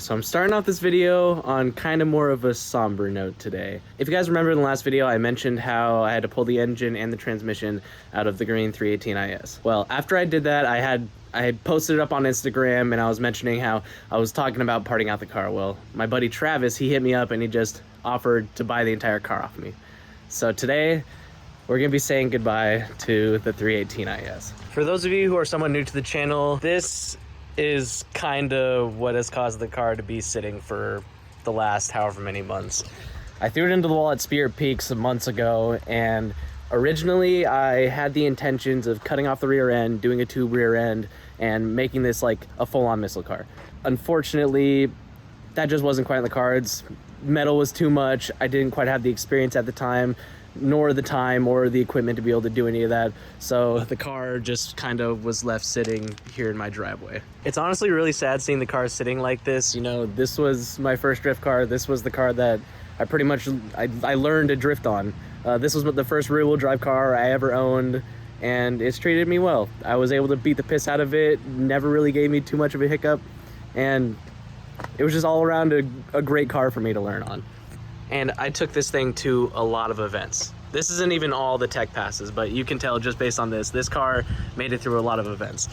So I'm starting off this video on kind of more of a somber note today. If you guys remember in the last video, I mentioned how I had to pull the engine and the transmission out of the green 318is. Well, after I did that, I had posted it up on Instagram and I was mentioning how I was talking about parting out the car. Well, my buddy Travis, he hit me up and he just offered to buy the entire car off me. So today, we're gonna be saying goodbye to the 318is. For those of you who are somewhat new to the channel, this is kind of what has caused the car to be sitting for the last however many months. I threw it into the wall at Spirit Peak some months ago, and originally I had the intentions of cutting off the rear end, doing a tube rear end, and making this like a full-on muscle car. Unfortunately, that just wasn't quite in the cards. Metal was too much. I didn't quite have the experience at the time, nor the time or the equipment to be able to do any of that. So the car just kind of was left sitting here in my driveway. It's honestly really sad seeing the car sitting like this. You know, this was my first drift car. This was the car that I pretty much, I learned to drift on. This was the first rear wheel drive car I ever owned, and it's treated me well. I was able to beat the piss out of it, never really gave me too much of a hiccup, and it was just all around a great car for me to learn on. And I took this thing to a lot of events. This isn't even all the tech passes, but you can tell just based on this car made it through a lot of events.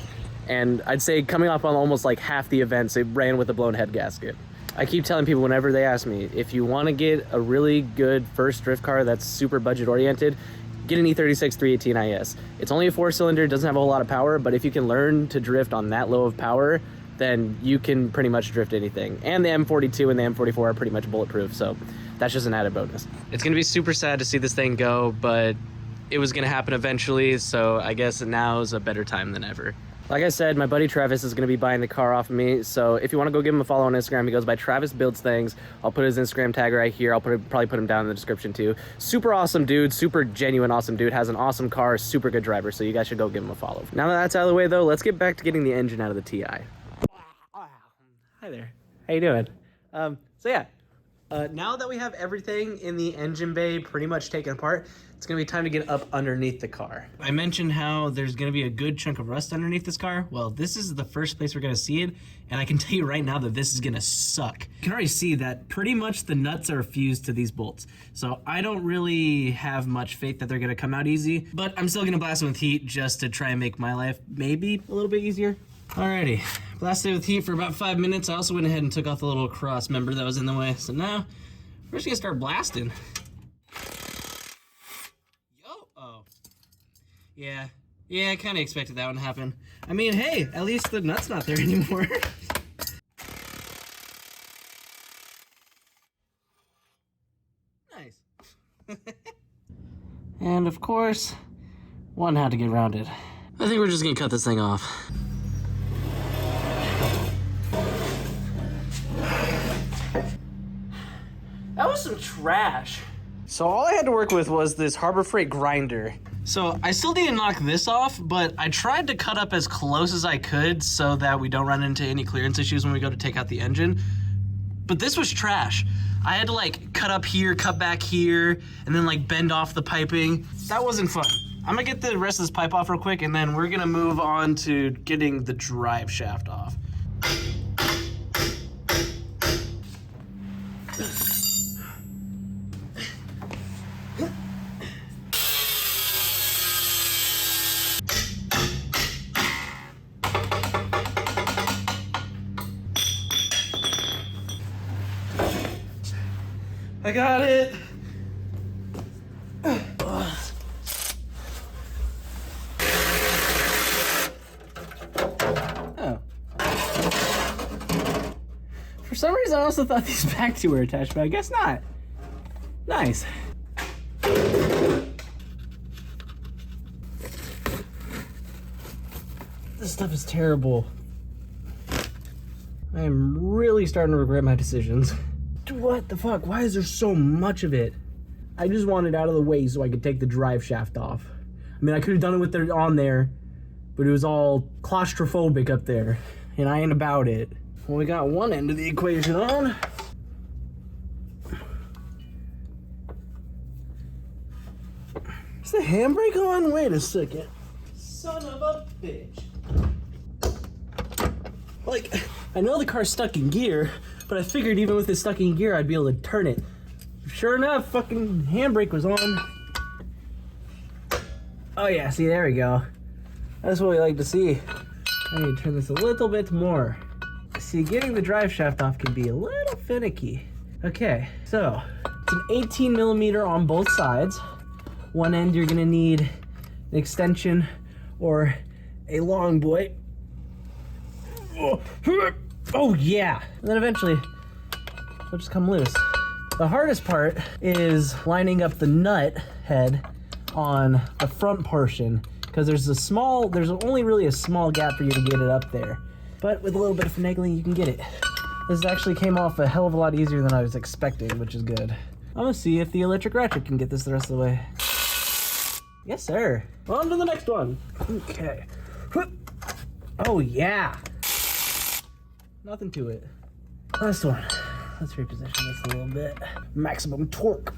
And I'd say coming up on almost like half the events, it ran with a blown head gasket. I keep telling people whenever they ask me, if you wanna get a really good first drift car that's super budget oriented, get an E36 318is. It's only a 4-cylinder, doesn't have a whole lot of power, but if you can learn to drift on that low of power, then you can pretty much drift anything. And the M42 and the M44 are pretty much bulletproof, so that's just an added bonus. It's gonna be super sad to see this thing go, but it was gonna happen eventually, so I guess now's a better time than ever. Like I said, my buddy Travis is gonna be buying the car off of me, so if you wanna go give him a follow on Instagram, he goes by Travis Builds Things. I'll put his Instagram tag right here. I'll probably put him down in the description too. Super awesome dude, super genuine awesome dude, has an awesome car, super good driver, so you guys should go give him a follow. Now that that's out of the way though, let's get back to getting the engine out of the TI. Hi there, how you doing? So yeah, now that we have everything in the engine bay pretty much taken apart, it's gonna be time to get up underneath the car. I mentioned how there's gonna be a good chunk of rust underneath this car. Well, this is the first place we're gonna see it, and I can tell you right now that this is gonna suck. You can already see that pretty much the nuts are fused to these bolts. So I don't really have much faith that they're gonna come out easy, but I'm still gonna blast them with heat just to try and make my life maybe a little bit easier. Alrighty, blasted with heat for about 5 minutes. I also went ahead and took off the little cross member that was in the way. So now, we're just gonna start blasting. Oh. Yeah, I kinda expected that one to happen. I mean, hey, at least the nut's not there anymore. Nice. And of course, one had to get rounded. I think we're just gonna cut this thing off. That was some trash. So all I had to work with was this Harbor Freight grinder. So I still need to knock this off, but I tried to cut up as close as I could so that we don't run into any clearance issues when we go to take out the engine. But this was trash. I had to like cut up here, cut back here, and then like bend off the piping. That wasn't fun. I'm gonna get the rest of this pipe off real quick, and then we're gonna move on to getting the drive shaft off. I got it. Oh. For some reason, I also thought these back two were attached, but I guess not. Nice. This stuff is terrible. I am really starting to regret my decisions. What the fuck? Why is there so much of it? I just want it out of the way so I could take the drive shaft off. I mean, I could have done it with it on there, but it was all claustrophobic up there, and I ain't about it. Well, we got one end of the equation on. Is the handbrake on? Wait a second. Son of a bitch. Like, I know the car's stuck in gear, But I figured even with it stuck in gear, I'd be able to turn it. Sure enough, fucking handbrake was on. Oh yeah, see, there we go. That's what we like to see. I need to turn this a little bit more. See, getting the drive shaft off can be a little finicky. Okay, so it's an 18 millimeter on both sides. One end you're gonna need an extension or a long boy. Oh yeah, and then eventually it'll just come loose. The hardest part is lining up the nut head on the front portion, because there's only really a small gap for you to get it up there. But with a little bit of finagling, you can get it. This actually came off a hell of a lot easier than I was expecting, which is good. I'm gonna see if the electric ratchet can get this the rest of the way. Yes, sir. On to the next one. Okay. Oh yeah. Nothing to it. Last one. Let's reposition this a little bit. Maximum torque.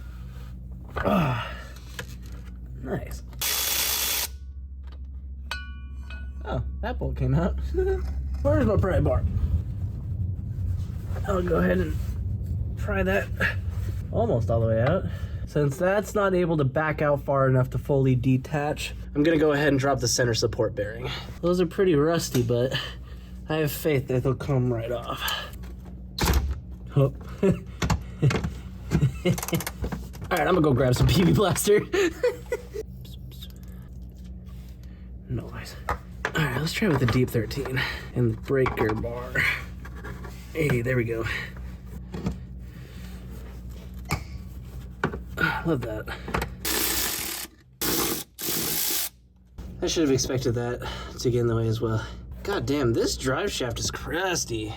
Nice. Oh, that bolt came out. Where's my pry bar? I'll go ahead and pry that almost all the way out. Since that's not able to back out far enough to fully detach, I'm gonna go ahead and drop the center support bearing. Those are pretty rusty, but I have faith that they'll come right off. Oh. Alright, I'm gonna go grab some PB Blaster. Noise. Alright, let's try with the Deep 13 and the breaker bar. Hey, there we go. Love that. I should have expected that to get in the way as well. God damn, this drive shaft is crusty.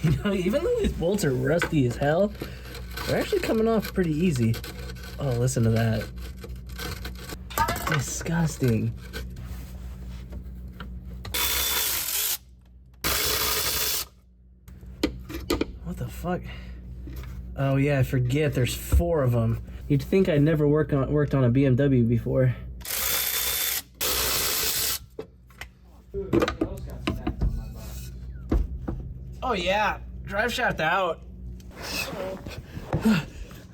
You know, even though these bolts are rusty as hell, they're actually coming off pretty easy. Oh, listen to that. Disgusting. What the fuck? Oh yeah, I forget there's 4 of them. You'd think I'd never worked on a BMW before. Oh yeah, drive shaft out.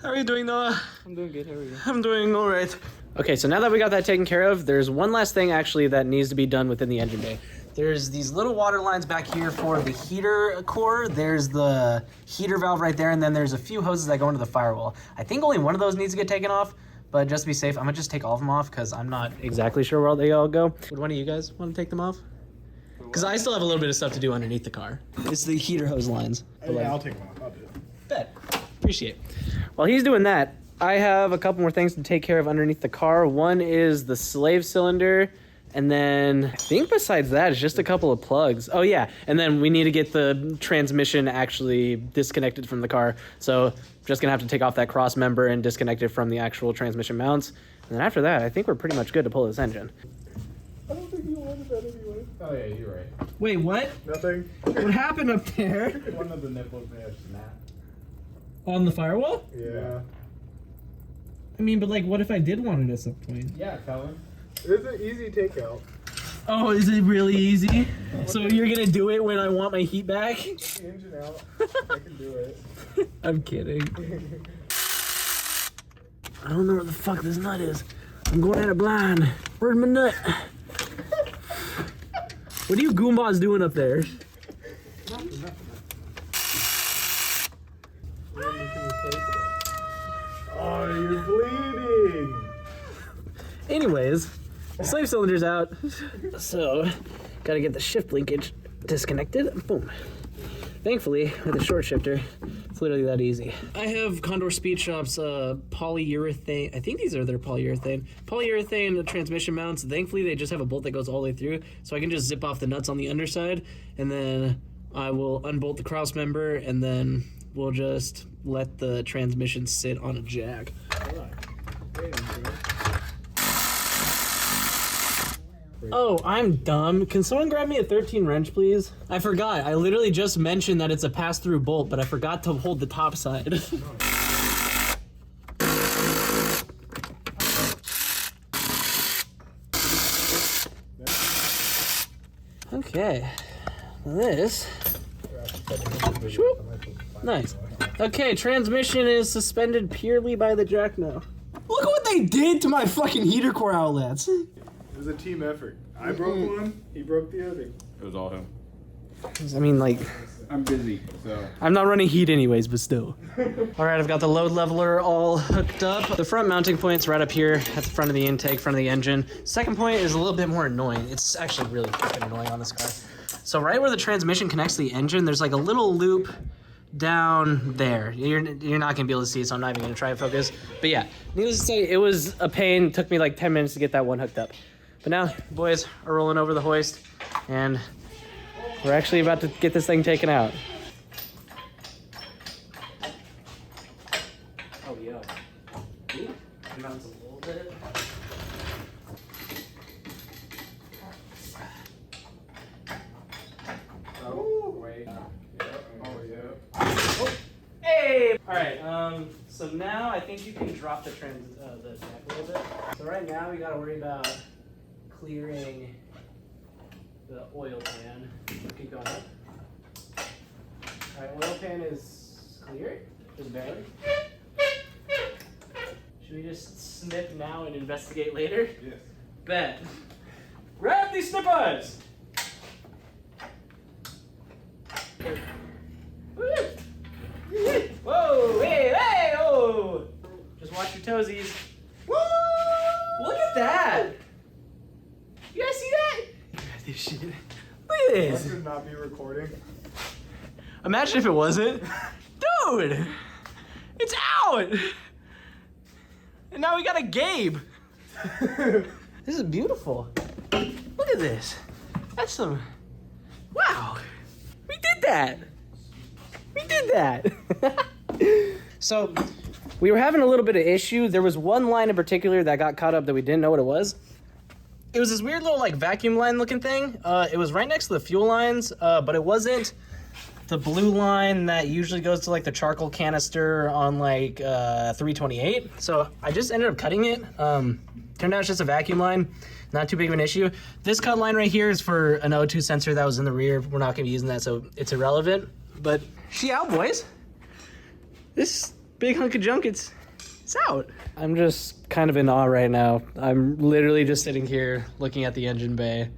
How are you doing, Noah? I'm doing good, how are you? I'm doing all right. Okay, so now that we got that taken care of, there's one last thing actually that needs to be done within the engine bay. There's these little water lines back here for the heater core. There's the heater valve right there, and then there's a few hoses that go into the firewall. I think only one of those needs to get taken off, but just to be safe, I'm gonna just take all of them off because I'm not exactly sure where they all go. Would one of you guys want to take them off? Because I still have a little bit of stuff to do underneath the car. It's the heater hose lines. Yeah, I'll take them off, I'll do it. Bet. Appreciate it. While he's doing that, I have a couple more things to take care of underneath the car. One is the slave cylinder, and then I think besides that, it's just a couple of plugs. Oh yeah, and then we need to get the transmission actually disconnected from the car. So just gonna have to take off that cross member and disconnect it from the actual transmission mounts. And then after that, I think we're pretty much good to pull this engine. I don't think you wanted that anyway. Oh yeah, you're right. Wait, what? Nothing. What happened up there? One of the nipples may have snapped. On the firewall? Yeah. I mean, but like, what if I did want it at some point? Yeah, Colin. It's an easy takeout. Oh, is it really easy? So you're gonna do it when I want my heat back? Get the engine out. I can do it. I'm kidding. I don't know where the fuck this nut is. I'm going at it blind. Where's my nut? What are you goombas doing up there? Oh, you're bleeding. Anyways, slave cylinder's out. So, gotta get the shift linkage disconnected. Boom. Thankfully, with a short shifter, it's literally that easy. I have Condor Speed Shop's polyurethane, I think these are their polyurethane transmission mounts. Thankfully, they just have a bolt that goes all the way through, so I can just zip off the nuts on the underside, and then I will unbolt the cross member, and then we'll just let the transmission sit on a jack. Oh, I'm dumb. Can someone grab me a 13 wrench, please? I forgot. I literally just mentioned that it's a pass-through bolt, but I forgot to hold the top side. Okay. This. Nice. Okay, transmission is suspended purely by the jack now. Look at what they did to my fucking heater core outlets. It was a team effort. I broke one, he broke the other. It was all him. I mean, like... I'm busy, so... I'm not running heat anyways, but still. All right, I've got the load leveler all hooked up. The front mounting point's right up here at the front of the intake, front of the engine. Second point is a little bit more annoying. It's actually really fucking annoying on this car. So right where the transmission connects to the engine, there's like a little loop down there. You're not gonna be able to see it, so I'm not even gonna try to focus. But yeah, needless to say, it was a pain. It took me like 10 minutes to get that one hooked up. But now, boys are rolling over the hoist, and we're actually about to get this thing taken out. Oh, yeah. Mounts a little bit. Oh, wait. Oh, yeah. Oh. Hey! All right, so now I think you can drop the jack a little bit. So right now we gotta worry about clearing the oil pan. Keep going up. All right, oil pan is clear, just barely. Should we just snip now and investigate later? Yes. Bet. Grab these snippers! Whoa, hey, hey, oh! Just watch your toesies. Woo! Look at that! You guys see that? Look at this shit. Look at this. This should not be recording. Imagine if it wasn't. Dude! It's out! And now we got a Gabe. This is beautiful. Look at this. That's some... Wow. We did that. We did that. So, we were having a little bit of issue. There was one line in particular that got caught up that we didn't know what it was. It was this weird little like vacuum line looking thing. It was right next to the fuel lines, but it wasn't the blue line that usually goes to like the charcoal canister on like 328. So I just ended up cutting it. Turned out it's just a vacuum line. Not too big of an issue. This cut line right here is for an O2 sensor that was in the rear. We're not gonna be using that, so it's irrelevant. But she out, boys. This big hunk of junk, it's out. I'm just kind of in awe right now. I'm literally just sitting here looking at the engine bay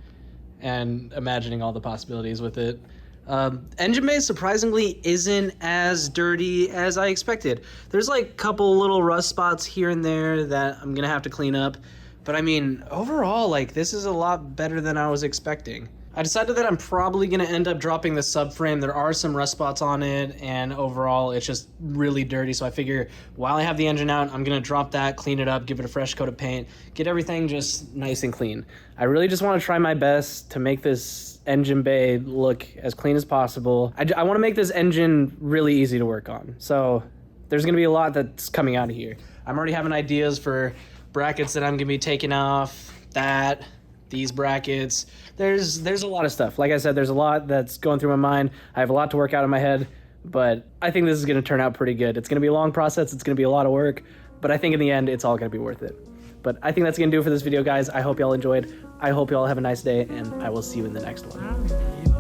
and imagining all the possibilities with it. Engine bay surprisingly isn't as dirty as I expected. There's like a couple little rust spots here and there that I'm gonna have to clean up. But I mean, overall, like, this is a lot better than I was expecting. I decided that I'm probably gonna end up dropping the subframe. There are some rust spots on it, and overall, it's just really dirty. So I figure while I have the engine out, I'm gonna drop that, clean it up, give it a fresh coat of paint, get everything just nice and clean. I really just wanna try my best to make this engine bay look as clean as possible. I wanna make this engine really easy to work on. So there's gonna be a lot that's coming out of here. I'm already having ideas for brackets that I'm gonna be taking off, these brackets. There's a lot of stuff. Like I said, there's a lot that's going through my mind. I have a lot to work out in my head, but I think this is gonna turn out pretty good. It's gonna be a long process, it's gonna be a lot of work, but I think in the end, it's all gonna be worth it. But I think that's gonna do it for this video, guys. I hope y'all enjoyed. I hope y'all have a nice day, and I will see you in the next one.